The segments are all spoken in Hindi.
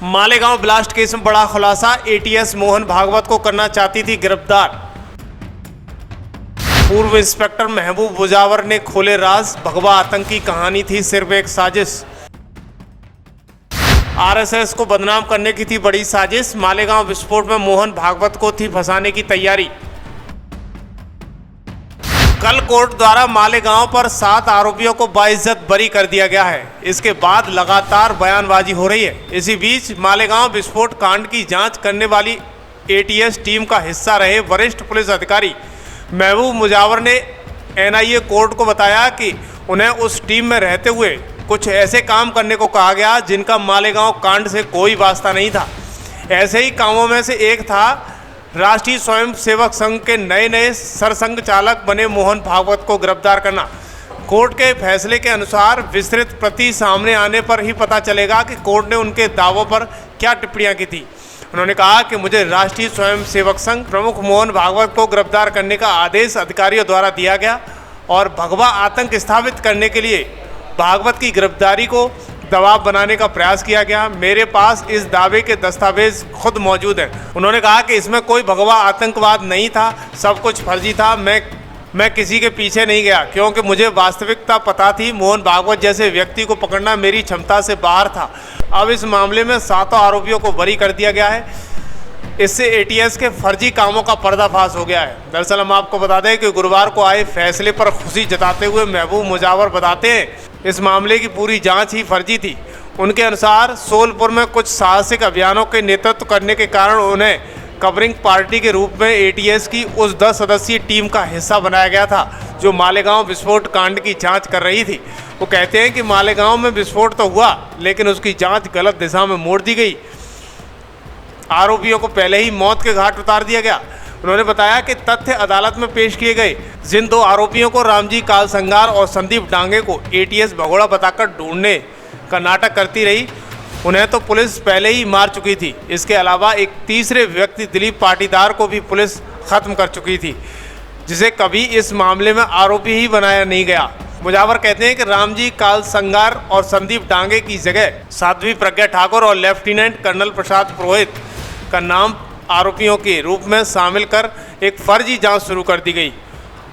मालेगांव ब्लास्ट केस में बड़ा खुलासा, एटीएस मोहन भागवत को करना चाहती थी गिरफ्तार। पूर्व इंस्पेक्टर महबूब मुजावर ने खोले राज, भगवा आतंकी कहानी थी सिर्फ एक साजिश। आरएसएस को बदनाम करने की थी बड़ी साजिश, मालेगांव विस्फोट में मोहन भागवत को थी फंसाने की तैयारी। कल कोर्ट द्वारा मालेगांव पर 7 आरोपियों को बाइज्जत बरी कर दिया गया है। इसके बाद लगातार बयानबाजी हो रही है। इसी बीच मालेगांव विस्फोट कांड की जांच करने वाली एटीएस टीम का हिस्सा रहे वरिष्ठ पुलिस अधिकारी महबूब मुजावर ने एनआईए कोर्ट को बताया कि उन्हें उस टीम में रहते हुए कुछ ऐसे काम करने को कहा गया जिनका मालेगांव कांड से कोई वास्ता नहीं था। ऐसे ही कामों में से एक था राष्ट्रीय स्वयंसेवक संघ के नए सरसंघ चालक बने मोहन भागवत को गिरफ्तार करना। कोर्ट के फैसले के अनुसार विस्तृत प्रति सामने आने पर ही पता चलेगा कि कोर्ट ने उनके दावों पर क्या टिप्पणियां की थी। उन्होंने कहा कि मुझे राष्ट्रीय स्वयंसेवक संघ प्रमुख मोहन भागवत को गिरफ्तार करने का आदेश अधिकारियों द्वारा दिया गया और भगवा आतंक स्थापित करने के लिए भागवत की गिरफ्तारी को दबाव बनाने का प्रयास किया गया। मेरे पास इस दावे के दस्तावेज खुद मौजूद हैं। उन्होंने कहा कि इसमें कोई भगवा आतंकवाद नहीं था, सब कुछ फर्जी था। मैं किसी के पीछे नहीं गया क्योंकि मुझे वास्तविकता पता थी। मोहन भागवत जैसे व्यक्ति को पकड़ना मेरी क्षमता से बाहर था। अब इस मामले में 7 आरोपियों को बरी कर दिया गया है। इससे एटीएस के फर्जी कामों का पर्दाफाश हो गया है। दरअसल हम आपको बता दें कि गुरुवार को आए फैसले पर खुशी जताते हुए महबूब मुजावर बताते हैं इस मामले की पूरी जांच ही फर्जी थी। उनके अनुसार सोलपुर में कुछ साहसिक अभियानों के नेतृत्व करने के कारण उन्हें कवरिंग पार्टी के रूप में एटीएस की उस 10 सदस्यीय टीम का हिस्सा बनाया गया था जो मालेगांव विस्फोट कांड की जांच कर रही थी। वो कहते हैं कि मालेगांव में विस्फोट तो हुआ लेकिन उसकी जांच गलत दिशा में मोड़ दी गई। आरोपियों को पहले ही मौत के घाट उतार दिया गया। उन्होंने बताया कि तथ्य अदालत में पेश किए गए। जिन 2 आरोपियों को रामजी कालसंगार और संदीप डांगे को एटीएस भगोड़ा बताकर ढूंढने का नाटक करती रही, उन्हें तो पुलिस पहले ही मार चुकी थी। इसके अलावा एक तीसरे व्यक्ति दिलीप पाटीदार को भी पुलिस खत्म कर चुकी थी, जिसे कभी इस मामले में आरोपी ही बनाया नहीं गया। मुजावर कहते हैं कि रामजी कालसंगार और संदीप डांगे की जगह साध्वी प्रज्ञा ठाकुर और लेफ्टिनेंट कर्नल प्रसाद पुरोहित का नाम आरोपियों के रूप में शामिल कर एक फर्जी जांच शुरू कर दी गई।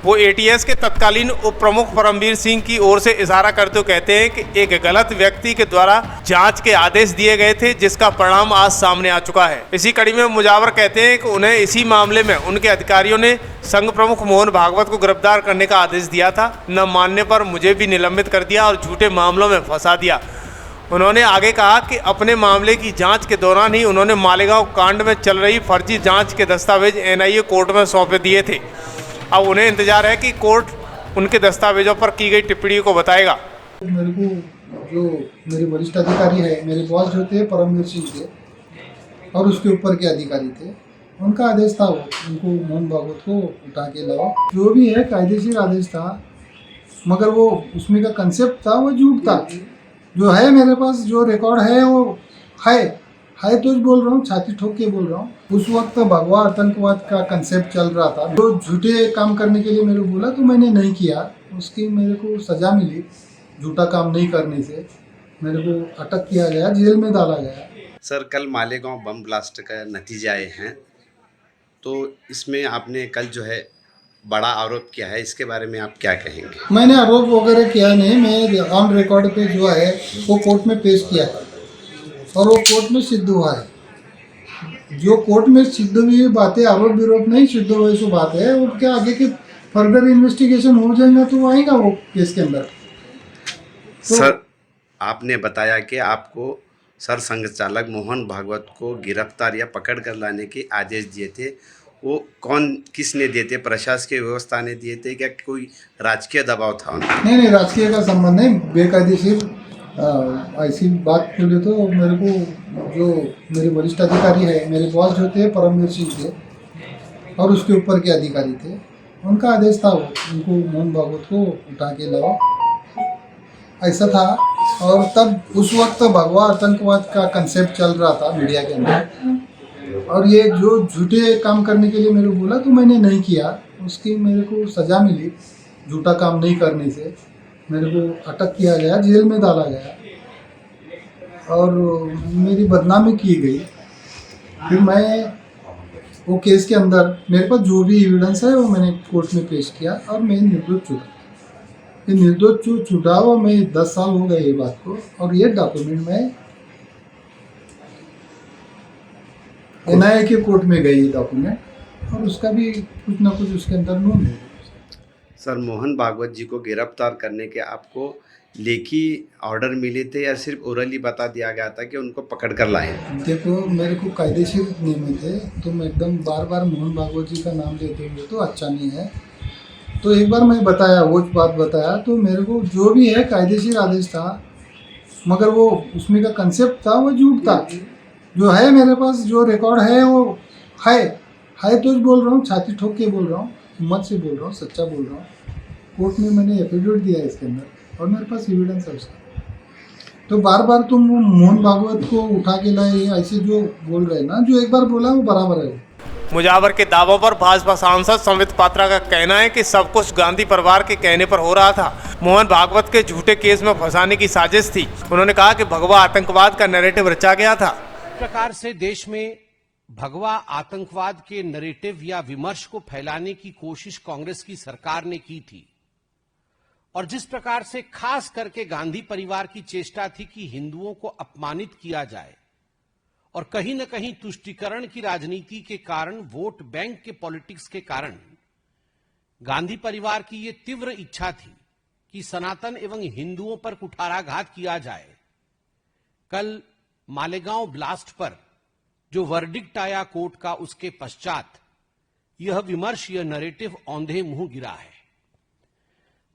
वो एटीएस के तत्कालीन उप प्रमुख परमवीर सिंह की ओर से इशारा करते हुए कहते हैं कि एक गलत व्यक्ति के द्वारा जांच के आदेश दिए गए थे जिसका परिणाम आज सामने आ चुका है। इसी कड़ी में मुजावर कहते हैं कि उन्हें इसी मामले में उनके अधिकारियों ने संघ प्रमुख मोहन भागवत को गिरफ्तार करने का आदेश दिया था। न मानने पर मुझे भी निलंबित कर दिया और झूठे मामलों में फंसा दिया। उन्होंने आगे कहा कि अपने मामले की जांच के दौरान ही उन्होंने मालेगांव कांड में चल रही फर्जी जांच के दस्तावेज एनआईए कोर्ट में सौंपे दिए थे। अब उन्हें इंतजार है कि कोर्ट उनके दस्तावेजों पर की गई टिप्पणी को बताएगा। मेरे को जो मेरे वरिष्ठ अधिकारी है, मेरे बॉस जो थे परमवीर सिंह थे और उसके ऊपर के अधिकारी थे, उनका आदेश था वो उनको मोहन भागवत को उठा के लाओ। जो भी है कायदेशीर आदेश था, मगर वो उसमें का कंसेप्ट था वो झूठ था। जो है मेरे पास जो रिकॉर्ड है वो है तो बोल रहा हूँ, छाती ठोक के बोल रहा हूँ। उस वक्त भगवा आतंकवाद का कंसेप्ट चल रहा था। जो झूठे काम करने के लिए मेरे को बोला तो मैंने नहीं किया, उसकी मेरे को सजा मिली। झूठा काम नहीं करने से मेरे को अटक किया गया, जेल में डाला गया। सर, कल मालेगांव बम ब्लास्ट का नतीजे आए हैं, तो इसमें आपने कल जो है बड़ा आरोप किया है, इसके बारे में आप क्या कहेंगे? मैंने आरोप वगैरह किया नहीं, मैं ऑन रिकॉर्ड पे जो है वो कोर्ट में पेश किया है और वो कोर्ट में सिद्ध हुआ है। जो कोर्ट में सिद्ध हुई बातें आरोप विरोप नहीं सिद्ध हुई सो बात है, वो क्या आगे के फर्दर इन्वेस्टिगेशन हो जाएगा तो वो आएगा वो केस के अंदर। तो सर, आपने बताया कि आपको सरसंघ चालक मोहन भागवत को गिरफ्तार या पकड़ कर लाने के आदेश दिए थे। वो किसने दिए थे? प्रशासकीय व्यवस्था ने दिए थे क्या कोई राजकीय दबाव था? नहीं, राजकीय का संबंध नहीं। बेकायदेशीर ऐसी बात बोले तो मेरे को जो मेरे वरिष्ठ अधिकारी है, मेरे बॉस जो थे परमवीर सिंह थे और उसके ऊपर के अधिकारी थे, उनका आदेश था वो उनको मोहन भागवत को उठा के लाओ, ऐसा था। और तब उस वक्त भगवा आतंकवाद का कंसेप्ट चल रहा था मीडिया के अंदर, और ये जो झूठे काम करने के लिए मेरे को बोला तो मैंने नहीं किया, उसकी मेरे को सजा मिली। झूठा काम नहीं करने से मेरे को अटक किया गया, जेल में डाला गया। और मेरी बदनामी की गई। फिर मैं वो केस के अंदर मेरे पास जो भी एविडेंस है वो मैंने कोर्ट में पेश किया और मैं निर्दोष छूटा। ये निर्दोष छूटा हुआ मैं 10 साल हो गए ये बात को, और ये डॉक्यूमेंट में NIA के कोर्ट में गई ये डॉक्यूमेंट, और उसका भी कुछ ना कुछ उसके अंदर नोट है। सर, मोहन भागवत जी को गिरफ्तार करने के आपको लेखी ऑर्डर मिले थे या सिर्फ ओरली बता दिया गया था कि उनको पकड़ कर लाएं? देखो, मेरे को कायदेशीर नियमित है, तुम एकदम बार बार मोहन भागवत जी का नाम लेते हुए तो अच्छा नहीं है। तो एक बार मैं बताया, वो बात बताया, तो मेरे को जो भी है कायदेशीर आदेश था, मगर वो उसमें का कंसेप्ट था वो झूठ था। जो है मेरे पास, जो रिकॉर्ड है वो है तो बोल रहा हूँ, छाती ठोक के बोल रहा हूँ, हिम्मत से बोल रहा हूँ, सच्चा बोल रहा हूँ। कोर्ट में मैंने एफिडेविट दिया है इसके अंदर और मेरे पास एविडेंस है उसका। तो बार बार तुम वो मोहन भागवत को उठा के लाए ऐसे जो बोल रहे ना, जो एक बार बोला वो बराबर है। मुजावर के दावों पर भाजपा सांसद संबित पात्रा का कहना है कि सब कुछ गांधी परिवार के कहने पर हो रहा था। मोहन भागवत के झूठे केस में फंसाने की साजिश थी। उन्होंने कहा कि भगवा आतंकवाद का नैरेटिव रचा गया था। इस प्रकार से देश में भगवा आतंकवाद के नैरेटिव या विमर्श को फैलाने की कोशिश कांग्रेस की सरकार ने की थी, और जिस प्रकार से खास करके गांधी परिवार की चेष्टा थी कि हिंदुओं को अपमानित किया जाए, और कहीं न कहीं तुष्टीकरण की राजनीति के कारण, वोट बैंक के पॉलिटिक्स के कारण गांधी परिवार की यह तीव्र इच्छा थी कि सनातन एवं हिंदुओं पर कुठाराघात किया जाए। कल मालेगांव ब्लास्ट पर जो वर्डिक्ट आया कोर्ट का, उसके पश्चात यह विमर्श, यह नैरेटिव औंधे मुंह गिरा है।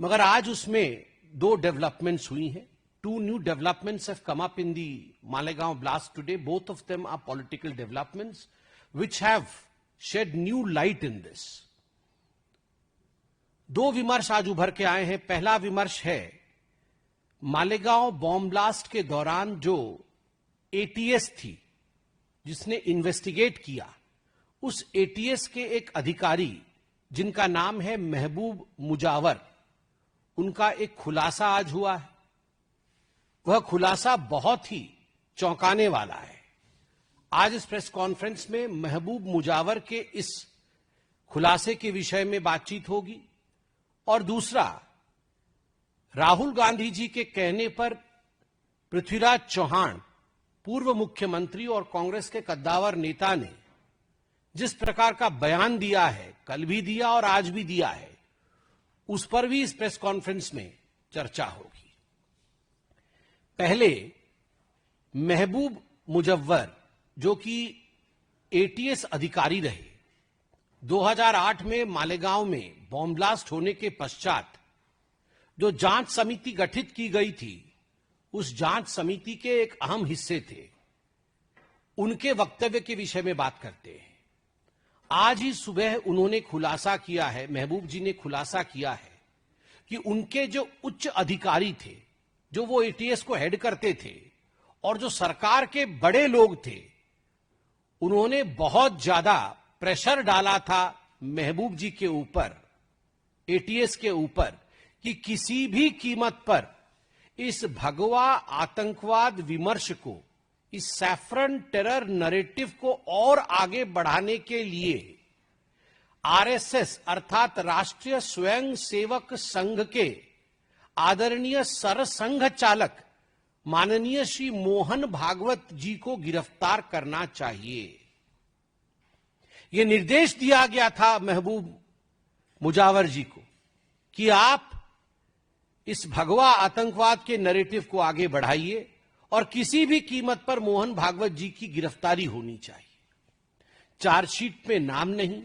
मगर आज उसमें दो डेवलपमेंट्स हुई हैं। Two new developments have come up in the Malegaon blast today. Both of them are political developments which have shed new light in this. दो विमर्श आज उभर के आए हैं। पहला विमर्श है मालेगांव बॉम्ब ब्लास्ट के दौरान जो ATS थी जिसने इन्वेस्टिगेट किया, उस ATS के एक अधिकारी जिनका नाम है महबूब मुजावर, उनका एक खुलासा आज हुआ है। वह खुलासा बहुत ही चौंकाने वाला है। आज इस प्रेस कॉन्फ्रेंस में महबूब मुजावर के इस खुलासे के विषय में बातचीत होगी, और दूसरा, राहुल गांधी जी के कहने पर पृथ्वीराज चौहान, पूर्व मुख्यमंत्री और कांग्रेस के कद्दावर नेता, ने जिस प्रकार का बयान दिया है, कल भी दिया और आज भी दिया है, उस पर भी इस प्रेस कॉन्फ्रेंस में चर्चा होगी। पहले महबूब मुजव्वर, जो कि ATS अधिकारी रहे, 2008 में मालेगांव में बॉम्ब ब्लास्ट होने के पश्चात जो जांच समिति गठित की गई थी, उस जांच समिति के एक अहम हिस्से थे। उनके वक्तव्य के विषय में बात करते हैं। आज ही सुबह उन्होंने खुलासा किया है, महबूब जी ने खुलासा किया है कि उनके जो उच्च अधिकारी थे, जो वो ATS को हेड करते थे, और जो सरकार के बड़े लोग थे, उन्होंने बहुत ज्यादा प्रेशर डाला था महबूब जी के ऊपर, ATS के ऊपर, कि किसी भी कीमत पर इस भगवा आतंकवाद विमर्श को, इस सैफरन टेरर नैरेटिव को और आगे बढ़ाने के लिए RSS अर्थात राष्ट्रीय स्वयं सेवक संघ के आदरणीय सरसंघ चालक माननीय श्री मोहन भागवत जी को गिरफ्तार करना चाहिए। यह निर्देश दिया गया था महबूब मुजावर जी को कि आप इस भगवा आतंकवाद के नैरेटिव को आगे बढ़ाइए और किसी भी कीमत पर मोहन भागवत जी की गिरफ्तारी होनी चाहिए। चार्जशीट में नाम नहीं,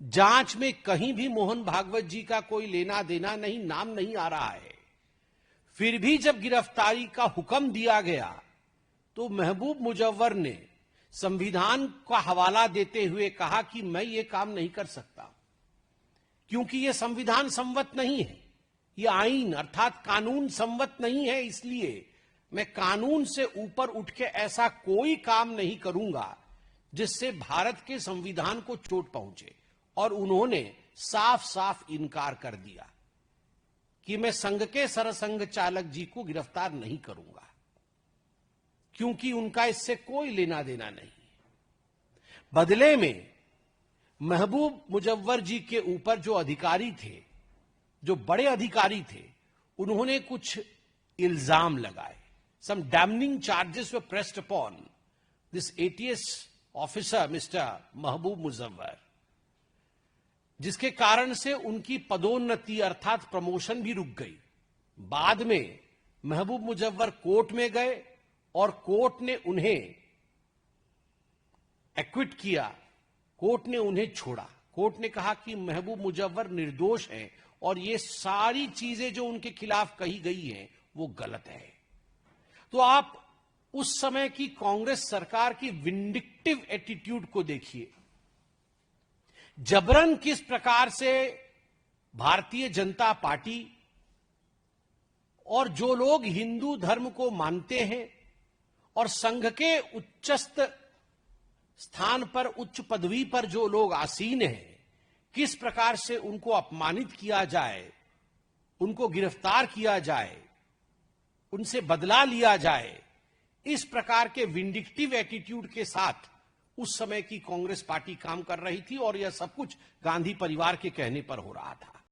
जांच में कहीं भी मोहन भागवत जी का कोई लेना देना नहीं, नाम नहीं आ रहा है। फिर भी जब गिरफ्तारी का हुक्म दिया गया तो महबूब मुजव्वर ने संविधान का हवाला देते हुए कहा कि मैं ये काम नहीं कर सकता, क्योंकि ये संविधान सम्मत नहीं है, ये आईन अर्थात कानून सम्मत नहीं है, इसलिए मैं कानून से ऊपर उठ के ऐसा कोई काम नहीं करूंगा जिससे भारत के संविधान को चोट पहुंचे। और उन्होंने साफ साफ इनकार कर दिया कि मैं संघ के सरसंघ चालक जी को गिरफ्तार नहीं करूंगा, क्योंकि उनका इससे कोई लेना देना नहीं। बदले में महबूब मुजव्वर जी के ऊपर जो अधिकारी थे, जो बड़े अधिकारी थे, उन्होंने कुछ इल्जाम लगाए। Some damning charges were pressed upon this ATS officer, Mr. महबूब मुजव्वर, जिसके कारण से उनकी पदोन्नति अर्थात प्रमोशन भी रुक गई। बाद में महबूब मुजव्वर कोर्ट में गए और कोर्ट ने उन्हें एक्विट किया, कोर्ट ने उन्हें छोड़ा। कोर्ट ने कहा कि महबूब मुजव्वर निर्दोष हैं और ये सारी चीजें जो उनके खिलाफ कही गई हैं वो गलत है। तो आप उस समय की कांग्रेस सरकार की विंडिक्टिव एटीट्यूड को देखिए। जबरन किस प्रकार से भारतीय जनता पार्टी और जो लोग हिंदू धर्म को मानते हैं और संघ के उच्चस्थ स्थान पर, उच्च पदवी पर जो लोग आसीन हैं, किस प्रकार से उनको अपमानित किया जाए, उनको गिरफ्तार किया जाए, उनसे बदला लिया जाए, इस प्रकार के विंडिक्टिव एटीट्यूड के साथ उस समय की कांग्रेस पार्टी काम कर रही थी और यह सब कुछ गांधी परिवार के कहने पर हो रहा था।